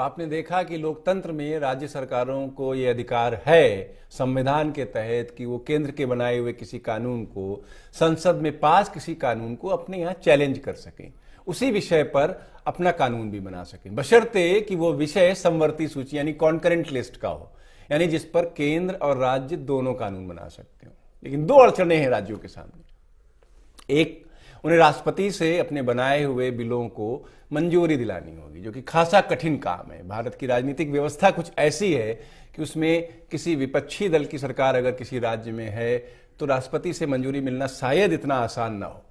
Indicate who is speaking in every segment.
Speaker 1: आपने देखा कि लोकतंत्र में राज्य सरकारों को ये अधिकार है संविधान के तहत कि वो केंद्र के बनाए हुए किसी कानून को, संसद में पास किसी कानून को अपने यहाँ चैलेंज कर सकें, उसी विषय पर अपना कानून भी बना सकें, बशर्ते कि वो विषय समवर्ती सूची यानी कॉन्करेंट लिस्ट का हो, यानी जिस पर केंद्र और राज्य दोनों कानून बना सकते हो। लेकिन दो अड़चनें हैं राज्यों के सामने। एक, उन्हें राष्ट्रपति से अपने बनाए हुए बिलों को मंजूरी दिलानी होगी, जो कि खासा कठिन काम है। भारत की राजनीतिक व्यवस्था कुछ ऐसी है कि उसमें किसी विपक्षी दल की सरकार अगर किसी राज्य में है तो राष्ट्रपति से मंजूरी मिलना शायद इतना आसान ना हो।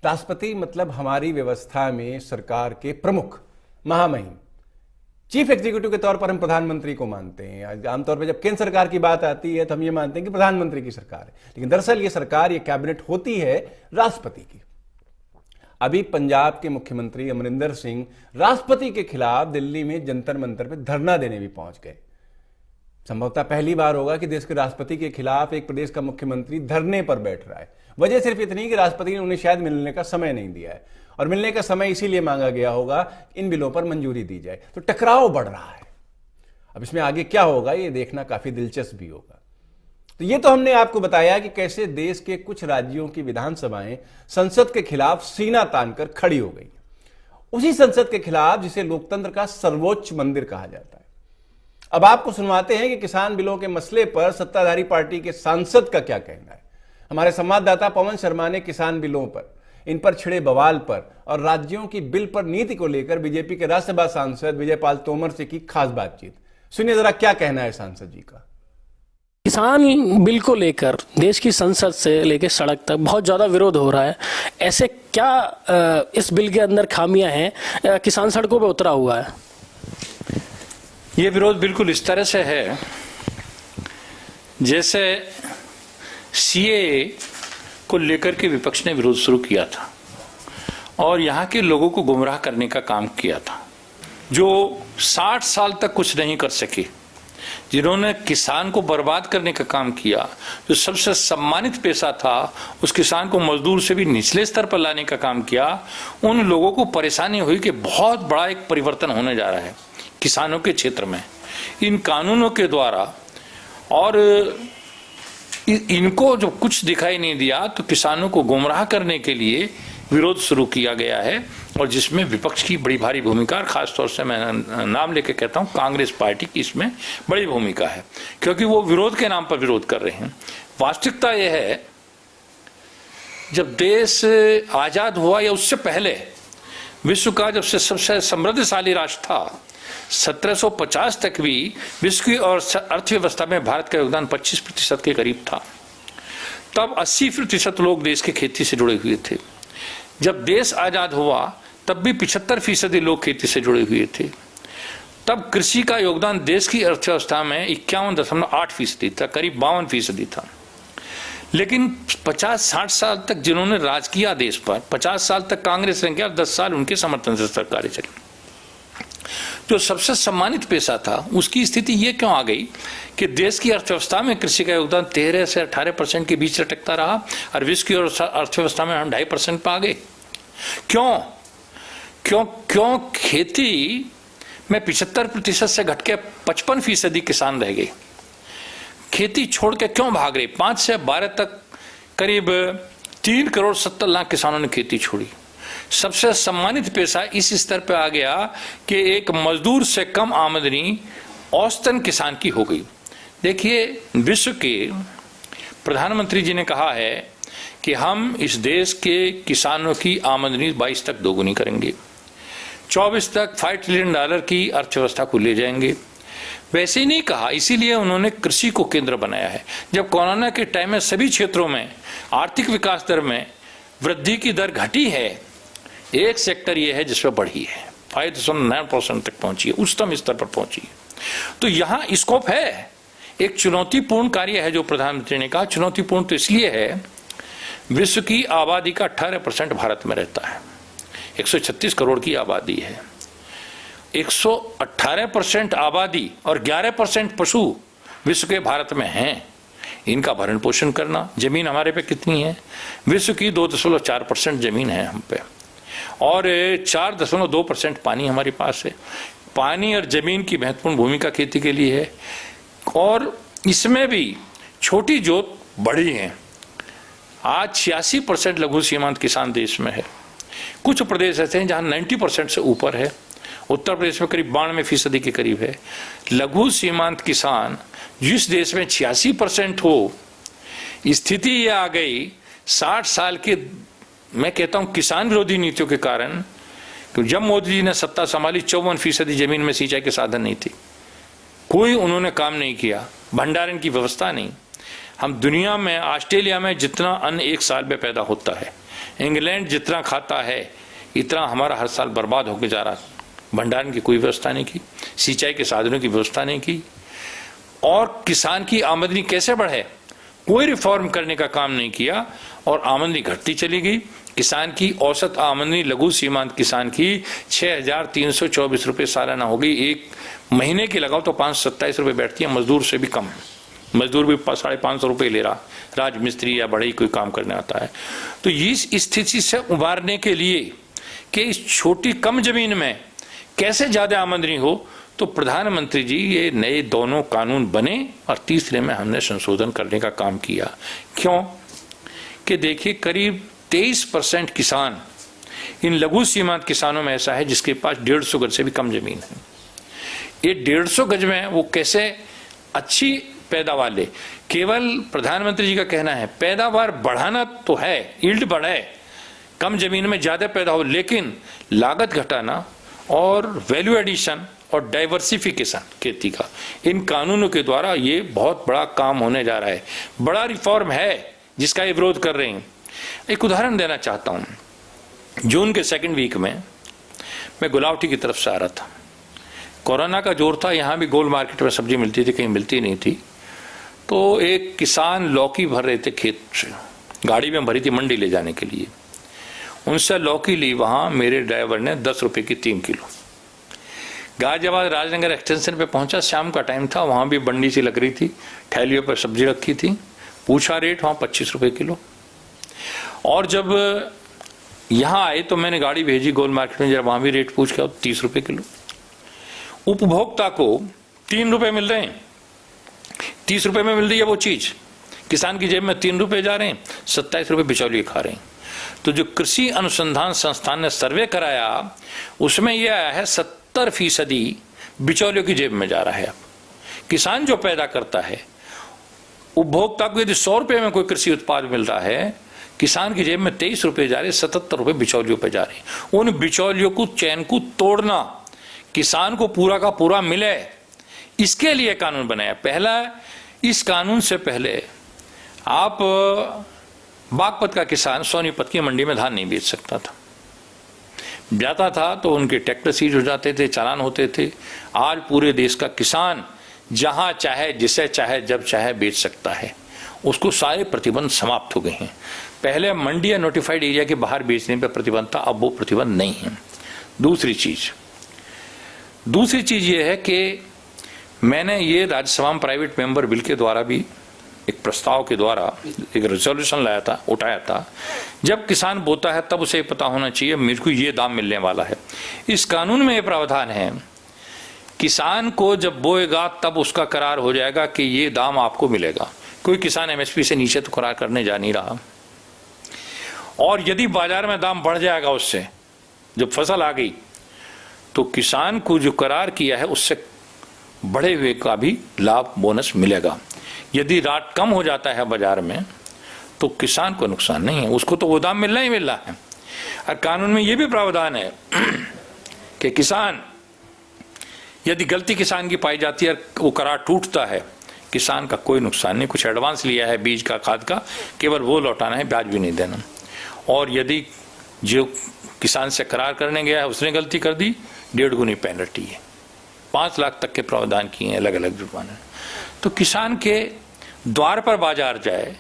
Speaker 1: राष्ट्रपति मतलब हमारी व्यवस्था में सरकार के प्रमुख, महामहिम, चीफ एग्जीक्यूटिव के तौर पर हम प्रधानमंत्री को मानते हैं। आमतौर पर जब केंद्र सरकार की बात आती है तो हम ये मानते हैं कि प्रधानमंत्री की सरकार है, लेकिन दरअसल ये सरकार, ये कैबिनेट होती है राष्ट्रपति की। अभी पंजाब के मुख्यमंत्री अमरिंदर सिंह राष्ट्रपति के खिलाफ दिल्ली में जंतर मंतर पे धरना देने भी पहुंच गए। संभवतः पहली बार होगा कि देश के राष्ट्रपति के खिलाफ एक प्रदेश का मुख्यमंत्री धरने पर बैठ रहा है। वजह सिर्फ इतनी कि राष्ट्रपति ने उन्हें शायद मिलने का समय नहीं दिया है, और मिलने का समय इसीलिए मांगा गया होगा इन बिलों पर मंजूरी दी जाए। तो टकराव बढ़ रहा है। अब इसमें आगे क्या होगा ये देखना काफी दिलचस्प भी होगा। तो ये तो हमने आपको बताया कि कैसे देश के कुछ राज्यों की विधानसभाएं संसद के खिलाफ सीना तानकर खड़ी हो गई, उसी संसद के खिलाफ जिसे लोकतंत्र का सर्वोच्च मंदिर कहा जाता है। अब आपको सुनवाते हैं कि किसान बिलों के मसले पर सत्ताधारी पार्टी के सांसद का क्या कहना है। हमारे संवाददाता पवन शर्मा ने किसान बिलों पर, इन पर छिड़े बवाल पर और राज्यों की बिल पर नीति को लेकर बीजेपी के राज्यसभा सांसद विजय पाल तोमर से की खास बातचीत। सुनिए जरा क्या कहना है सांसद जी का।
Speaker 2: किसान बिल को लेकर देश की संसद से लेकर सड़क तक बहुत ज़्यादा विरोध हो रहा है। ऐसे क्या इस बिल के अंदर खामियां हैं, किसान सड़कों पर उतरा हुआ है?
Speaker 3: ये विरोध बिल्कुल इस तरह से है जैसे सीएए को लेकर के विपक्ष ने विरोध शुरू किया था और यहाँ के लोगों को गुमराह करने का काम किया था। जो 60 साल तक कुछ नहीं कर सके, जिन्होंने किसान को बर्बाद करने का काम किया, जो सबसे सम्मानित पेशा था उस किसान को मजदूर से भी निचले स्तर पर लाने का काम किया, उन लोगों को परेशानी हुई कि बहुत बड़ा एक परिवर्तन होने जा रहा है किसानों के क्षेत्र में इन कानूनों के द्वारा। और इनको जो कुछ दिखाई नहीं दिया तो किसानों को गुमराह करने के लिए विरोध शुरू किया गया है, और जिसमें विपक्ष की बड़ी भारी भूमिका, और खासतौर से मैं नाम लेके कहता हूं कांग्रेस पार्टी की इसमें बड़ी भूमिका है, क्योंकि वो विरोध के नाम पर विरोध कर रहे हैं। वास्तविकता यह है, जब देश आजाद हुआ या उससे पहले विश्व का जब से सबसे समृद्धशाली राष्ट्र था, 1750 तक भी विश्व की और अर्थव्यवस्था में भारत का योगदान 25% के करीब था। तब 80% लोग देश की खेती से जुड़े हुए थे। जब देश आजाद हुआ तब भी 75% लोग खेती से जुड़े हुए थे। तब कृषि का योगदान देश की अर्थव्यवस्था में 51.8% था, करीब 52% था। लेकिन 50-60 साल तक जिन्होंने राज किया देश पर, 50 साल तक कांग्रेस ने किया, 10 साल उनके समर्थन से सरकारें चली। जो सबसे सम्मानित पेशा था उसकी स्थिति ये क्यों आ गई कि देश की अर्थव्यवस्था में कृषि का योगदान 13 से 18% के बीच लटकता रहा, और विश्व की अर्थव्यवस्था में हम 2.5% पर आ गए। क्यों क्यों क्यों खेती में 75% से घट के 55% किसान रह गए। खेती छोड़ के क्यों भाग रहे? 5 से 12 तक करीब 3 करोड़ 70 लाख किसानों ने खेती छोड़ी। सबसे सम्मानित पेशा इस स्तर पर आ गया कि एक मजदूर से कम आमदनी औसतन किसान की हो गई। देखिए, विश्व के प्रधानमंत्री जी ने कहा है कि हम इस देश के किसानों की आमदनी 22 तक दोगुनी करेंगे, 24 तक $5 ट्रिलियन की अर्थव्यवस्था को ले जाएंगे। वैसे ही नहीं कहा, इसीलिए उन्होंने कृषि को केंद्र बनाया है। जब कोरोना के टाइम में सभी क्षेत्रों में आर्थिक विकास दर में वृद्धि की दर घटी है, एक सेक्टर यह है जिसमें बढ़ी है, 5.9% तक पहुंची है, उच्चतम स्तर पर पहुंची है। तो यहां स्कोप है। एक चुनौतीपूर्ण कार्य है जो प्रधानमंत्री ने कहा। चुनौतीपूर्ण तो इसलिए है, विश्व की आबादी का 18% भारत में रहता है, 136 करोड़ की आबादी है। 118% आबादी और 11% पशु विश्व के भारत में हैं। इनका भरण पोषण करना, जमीन हमारे पे कितनी है? विश्व की 2.4% जमीन है हम पे, और 4.2% पानी हमारे पास है। पानी और जमीन की महत्वपूर्ण भूमिका खेती के लिए है, और इसमें भी छोटी जोत बड़ी है। आज 86% लघु सीमांत किसान देश में है। कुछ प्रदेश ऐसे हैं जहां 90% से ऊपर है। उत्तर प्रदेश में करीब 92% के करीब है। लघु सीमांत किसान जिस देश में 86% हो, स्थिति यह आ गई 60 साल के, मैं कहता हूं किसान विरोधी नीतियों के कारण, कि जब मोदी जी ने सत्ता संभाली 54% जमीन में सिंचाई के साधन नहीं थे, कोई उन्होंने काम नहीं किया, भंडारण की व्यवस्था नहीं। हम दुनिया में, ऑस्ट्रेलिया में जितना अन्न एक साल में पैदा होता है, इंग्लैंड जितना खाता है, इतना हमारा हर साल बर्बाद होकर जा रहा है। भंडारण की कोई व्यवस्था नहीं की, सिंचाई के साधनों की व्यवस्था नहीं की, और किसान की आमदनी कैसे बढ़े, कोई रिफॉर्म करने का काम नहीं किया, और आमदनी घटती चली गई। किसान की औसत आमदनी लघु सीमांत किसान की 6,324 रुपये सालाना हो गई। एक महीने की लगाओ तो 527 रुपये बैठती है, मजदूर से भी कम। मजदूर भी 550 रुपये ले रहा, राजमिस्त्री या बड़े ही कोई काम करने आता है। तो इस स्थिति से उबारने के लिए कि इस छोटी कम जमीन में कैसे ज्यादा आमदनी हो, तो प्रधानमंत्री जी ये नए दोनों कानून बने, और तीसरे में हमने संशोधन करने का काम किया। क्यों कि देखिए, करीब 23% किसान इन लघु सीमांत किसानों में ऐसा है जिसके पास 150 गज से भी कम जमीन है। ये 150 गज में वो कैसे अच्छी पैदावार ले। केवल प्रधानमंत्री जी का कहना है पैदावार बढ़ाना तो है, यील्ड बढ़े, कम जमीन में ज्यादा पैदा हो, लेकिन लागत घटाना और वैल्यू एडिशन और डाइवर्सिफिकेशन खेती का, इन कानूनों के द्वारा ये बहुत बड़ा काम होने जा रहा है। बड़ा रिफॉर्म है जिसका ये विरोध कर रहे हैं। एक उदाहरण देना चाहता हूं। जून के 2nd वीक में मैं गुलावटी की तरफ से आ रहा था। कोरोना का जोर था, यहां भी गोल मार्केट में सब्जी मिलती थी, कहीं मिलती नहीं थी। तो एक किसान लौकी भर रहे थे खेत से, गाड़ी में भरी थी मंडी ले जाने के लिए। उनसे लौकी ली, वहां मेरे ड्राइवर ने 10 रुपए की 3 किलो। गाजियाबाद राजनगर एक्सटेंशन पे पहुंचा, शाम का टाइम था, वहां भी बंडी सी लग रही थी, थैलियों पर सब्जी रखी थी। पूछा रेट, वहां 25 रुपए किलो। और जब यहां आए तो मैंने गाड़ी भेजी गोल मार्केट में, जब वहां भी रेट पूछ के 30 रुपए किलो। उपभोक्ता को 3 रुपए मिल रहे हैं, 30 रुपए में मिल रही है वो चीज, किसान की जेब में 3 रुपए जा रहे हैं, 27 रुपए बिचौलिए खा रहे हैं। तो जो कृषि अनुसंधान संस्थान ने सर्वे कराया, उसमें यह आया है 70% बिचौलियों की जेब में जा रहा है। अब किसान जो पैदा करता है, उपभोक्ता को यदि 100 रुपए में कोई कृषि उत्पाद मिल रहा है, किसान की जेब में 23 रुपए जा रहे, 77 रुपए बिचौलियों पे जा रहे। उन बिचौलियों को, चैन को तोड़ना, किसान को पूरा का पूरा मिले, इसके लिए कानून बनाया। पहला, इस कानून से पहले आप बागपत का किसान सोनीपत की मंडी में धान नहीं बेच सकता था। जाता था तो उनके ट्रैक्टर सीज हो जाते थे, चालान होते थे। आज पूरे देश का किसान जहां चाहे, जिसे चाहे, जब चाहे बेच सकता है। उसको सारे प्रतिबंध समाप्त हो गए हैं। पहले मंडी या नोटिफाइड एरिया के बाहर बेचने पर प्रतिबंध था, अब वो प्रतिबंध नहीं है। दूसरी चीज ये है कि मैंने ये राज्यसभा में प्राइवेट मेंबर बिल के द्वारा भी एक प्रस्ताव के द्वारा एक रेजोल्यूशन लाया था, उठाया था। जब किसान बोता है तब उसे पता होना चाहिए मेरे को ये दाम मिलने वाला है। इस कानून में ये प्रावधान है, किसान को जब बोएगा तब उसका करार हो जाएगा कि ये दाम आपको मिलेगा। कोई किसान एमएसपी से नीचे तो करार करने जा नहीं रहा। और यदि बाजार में दाम बढ़ जाएगा उससे, जब फसल आ गई, तो किसान को जो करार किया है उससे बढ़े हुए का भी लाभ, बोनस मिलेगा। यदि राट कम हो जाता है बाजार में तो किसान को नुकसान नहीं है, उसको तो वो दाम मिलना ही मिल रहा है। और कानून में ये भी प्रावधान है कि किसान, यदि गलती किसान की पाई जाती है, वो करार टूटता है, किसान का कोई नुकसान नहीं। कुछ एडवांस लिया है बीज का, खाद का, केवल वो लौटाना है, ब्याज भी नहीं देना। और यदि जो किसान से करार करने गया है उसने गलती कर दी, 1.5 गुनी पेनल्टी है। 5 लाख तक के प्रावधान किए हैं, अलग अलग जुर्माने। तो किसान के द्वार पर बाजार जाए।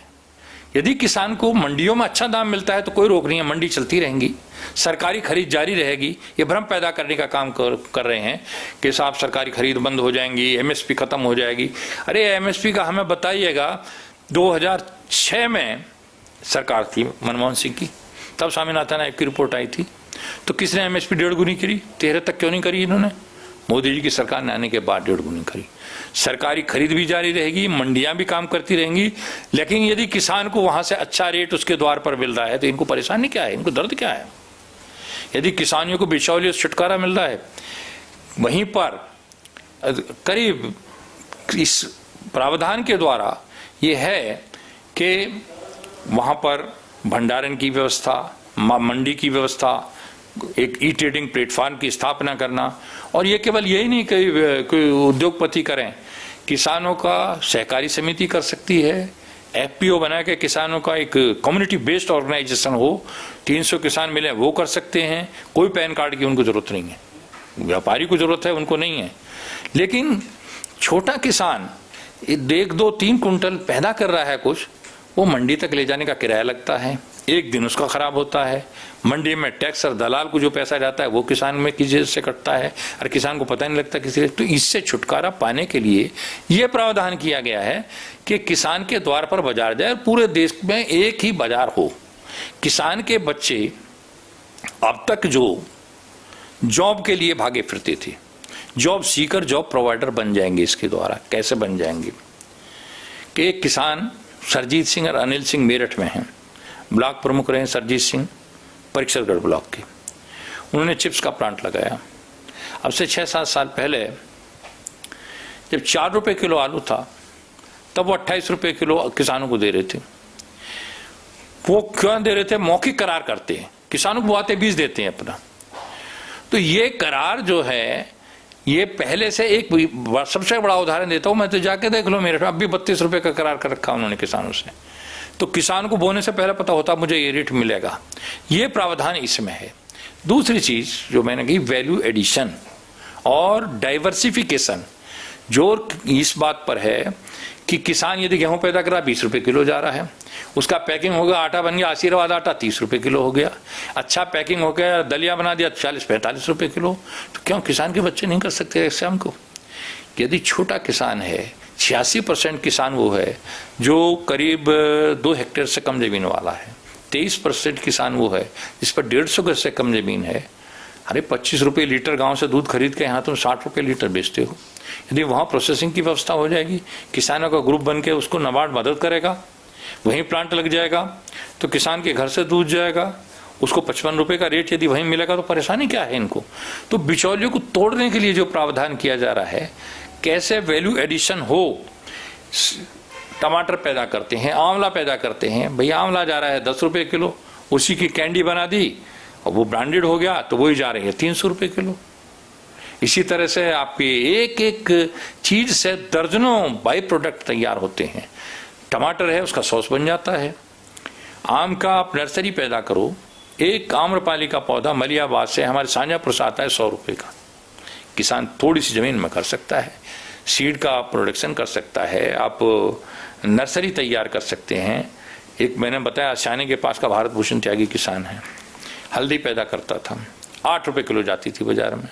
Speaker 3: यदि किसान को मंडियों में अच्छा दाम मिलता है तो कोई रोक नहीं है, मंडी चलती रहेंगी, सरकारी खरीद जारी रहेगी। ये भ्रम पैदा करने का काम कर रहे हैं कि साहब सरकारी खरीद बंद हो जाएंगी, एमएसपी खत्म हो जाएगी। अरे एमएसपी का हमें बताइएगा, 2006 में सरकार थी मनमोहन सिंह की, तब स्वामीनाथन आयोग की रिपोर्ट आई थी, तो किसने एमएसपी 1.5 गुनी करी? 13 तक क्यों नहीं करी इन्होंने? मोदी जी की सरकार ने आने के बाद 1.5 गुनी खरीद। सरकारी खरीद भी जारी रहेगी, मंडियां भी काम करती रहेंगी, लेकिन यदि किसान को वहां से अच्छा रेट उसके द्वार पर मिल रहा है तो इनको परेशानी क्या है, इनको दर्द क्या है? यदि किसानियों को बिचौलियों से छुटकारा मिल रहा है, वहीं पर करीब इस प्रावधान के द्वारा ये है कि वहां पर भंडारण की व्यवस्था, मंडी की व्यवस्था, एक ई ट्रेडिंग प्लेटफॉर्म की स्थापना करना, और ये केवल यही नहीं कि कोई उद्योगपति करें, किसानों का सहकारी समिति कर सकती है, एफपीओ बना के किसानों का एक कम्युनिटी बेस्ड ऑर्गेनाइजेशन हो, 300 किसान मिले वो कर सकते हैं। कोई पैन कार्ड की उनको जरूरत नहीं है, व्यापारी को जरूरत है, उनको नहीं है। लेकिन छोटा किसान 1, 2, 3 कुंटल पैदा कर रहा है कुछ, वो मंडी तक ले जाने का किराया लगता है, एक दिन उसका खराब होता है, मंडी में टैक्स और दलाल को जो पैसा जाता है वो किसान में किसी से कटता है और किसान को पता नहीं लगता किसी। तो इससे छुटकारा पाने के लिए यह प्रावधान किया गया है कि किसान के द्वार पर बाजार जाए, पूरे देश में एक ही बाजार हो। किसान के बच्चे अब तक जो जॉब के लिए भागे फिरते थे, जॉब सीकर जॉब प्रोवाइडर बन जाएंगे इसके द्वारा। कैसे बन जाएंगे कि एक किसान सरजीत सिंह और अनिल सिंह मेरठ में हैं, ब्लॉक प्रमुख रहे सरजीत सिंह परीक्षागढ़ ब्लॉक के, उन्होंने चिप्स का प्लांट लगाया। अब से 6-7 साल पहले जब 4 रुपए किलो आलू था तब वो 28 रुपए किलो किसानों को दे रहे थे। वो क्यों दे रहे थे? मौखिक करार करते हैं, किसानों को आते बीज देते हैं अपना। तो ये करार जो है ये पहले से एक सबसे बड़ा उदाहरण देता हूं मैं, तो जाके देख लो मेरे, अब भी 32 रुपए का करार कर रखा उन्होंने किसानों से। तो किसान को बोने से पहले पता होता मुझे ये रेट मिलेगा, ये प्रावधान इसमें है। दूसरी चीज जो मैंने कही, वैल्यू एडिशन और डाइवर्सिफिकेशन, जोर इस बात पर है कि किसान यदि गेहूं पैदा करा 20 रुपए किलो जा रहा है, उसका पैकिंग हो गया, आटा बन गया, आशीर्वाद आटा 30 रुपए किलो हो गया, अच्छा पैकिंग हो गया, दलिया बना दिया 40-45 रुपए किलो। तो क्यों किसान के बच्चे नहीं कर सकते ऐसे? हमको यदि छोटा किसान है, 86% किसान वो है जो करीब 2 हेक्टेयर से कम जमीन वाला है, 23% किसान वो है जिस पर 150 गज से कम जमीन है। अरे 25 रुपए लीटर गांव से दूध खरीद के यहाँ तुम 60 रुपए लीटर बेचते हो। यदि वहां प्रोसेसिंग की व्यवस्था हो जाएगी, किसानों का ग्रुप बन के उसको नाबार्ड मदद करेगा, वहीं प्लांट लग जाएगा, तो किसान के घर से दूध जाएगा, उसको 55 रुपए का रेट यदि वहीं मिलेगा तो परेशानी क्या है इनको? तो बिचौलियों को तोड़ने के लिए जो प्रावधान किया जा रहा है, कैसे वैल्यू एडिशन हो। टमाटर पैदा करते हैं, आंवला पैदा करते हैं, भैया आंवला जा रहा है 10 रुपए किलो, उसी की कैंडी बना दी और वो ब्रांडेड हो गया तो वही जा रही है 300 रुपए किलो। इसी तरह से आपके एक एक चीज से दर्जनों बाई प्रोडक्ट तैयार होते हैं। टमाटर है उसका सॉस बन जाता है, आम का आप नर्सरी पैदा करो, एक आम्रपाली का पौधा मलियाबाद से हमारे साझापुर से आता है 100 रुपए का। किसान थोड़ी सी जमीन में कर सकता है, सीड का प्रोडक्शन कर सकता है, आप नर्सरी तैयार कर सकते हैं। एक मैंने बताया शाने के पास का भारत भूषण त्यागी किसान है, हल्दी पैदा करता था, 8 रुपए किलो जाती थी बाजार में।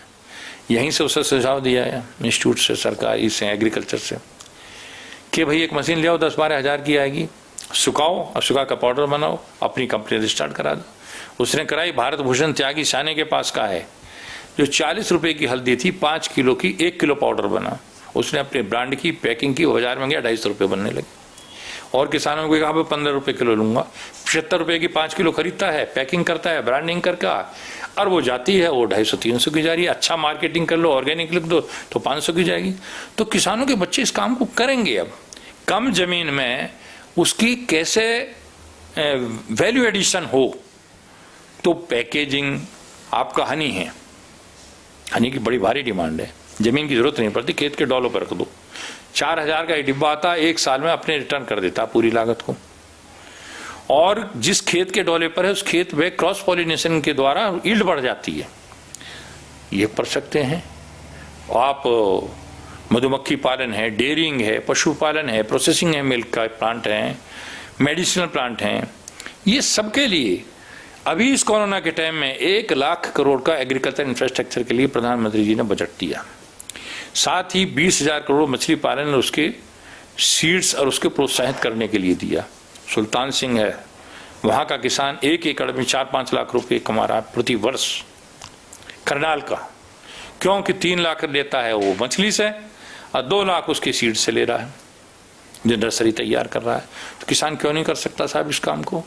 Speaker 3: यहीं से उसे सुझाव दिया है इंस्टीट्यूट से, सरकारी से, एग्रीकल्चर से, कि भाई एक मशीन ले आओ 10-12 हजार की आएगी, सुखाओ और सुखा का पाउडर बनाओ, अपनी कंपनी रजिस्टर्ड करा दो। उसने कराई, भारत भूषण त्यागी शाने के पास का है, जो 40 रुपए की हल्दी थी 5 किलो की 1 किलो पाउडर बना। उसने अपने ब्रांड की पैकिंग की, बाजार में गया 250 रुपए बनने लगे। और किसानों को कहा 15 रुपए किलो लूंगा, 75 रुपए की 5 किलो खरीदता है, पैकिंग करता है, ब्रांडिंग करके, और वो जाती है, वो 250-300 की जा रही है। अच्छा मार्केटिंग कर लो, ऑर्गेनिक लिख दो तो 500 की जाएगी। तो किसानों के बच्चे इस काम को करेंगे। अब कम जमीन में उसकी कैसे वैल्यू एडिशन हो, तो पैकेजिंग, आपका हनी है, हनी की बड़ी भारी डिमांड है, जमीन की जरूरत नहीं पड़ती, खेत के डॉलों पर रख दो, 4000 का एक डिब्बा आता है, 1 साल में अपने रिटर्न कर देता पूरी लागत को। और जिस खेत के डोले पर है उस खेत में क्रॉस पॉलिनेशन के द्वारा यील्ड बढ़ जाती है, ये पढ़ सकते हैं आप। मधुमक्खी पालन है, डेयरिंग है, पशुपालन है, प्रोसेसिंग है, मिल्क का प्लांट है, मेडिसिनल प्लांट हैं, ये सबके लिए अभी इस कोरोना के टाइम में 1 लाख करोड़ का एग्रीकल्चर इंफ्रास्ट्रक्चर के लिए प्रधानमंत्री जी ने बजट दिया। साथ ही 20,000 करोड़ मछली पालन और उसके सीड्स और उसके प्रोत्साहित करने के लिए दिया। सुल्तान सिंह है, वहां का किसान 1 एकड़ में 4-5 लाख रुपए कमा रहा है प्रति वर्ष। करनाल का क्योंकि 3 लाख लेता है वो मछली से और 2 लाख उसकी सीड से ले रहा है, जो नर्सरी तैयार कर रहा है। तो किसान क्यों नहीं कर सकता साहब इस काम को?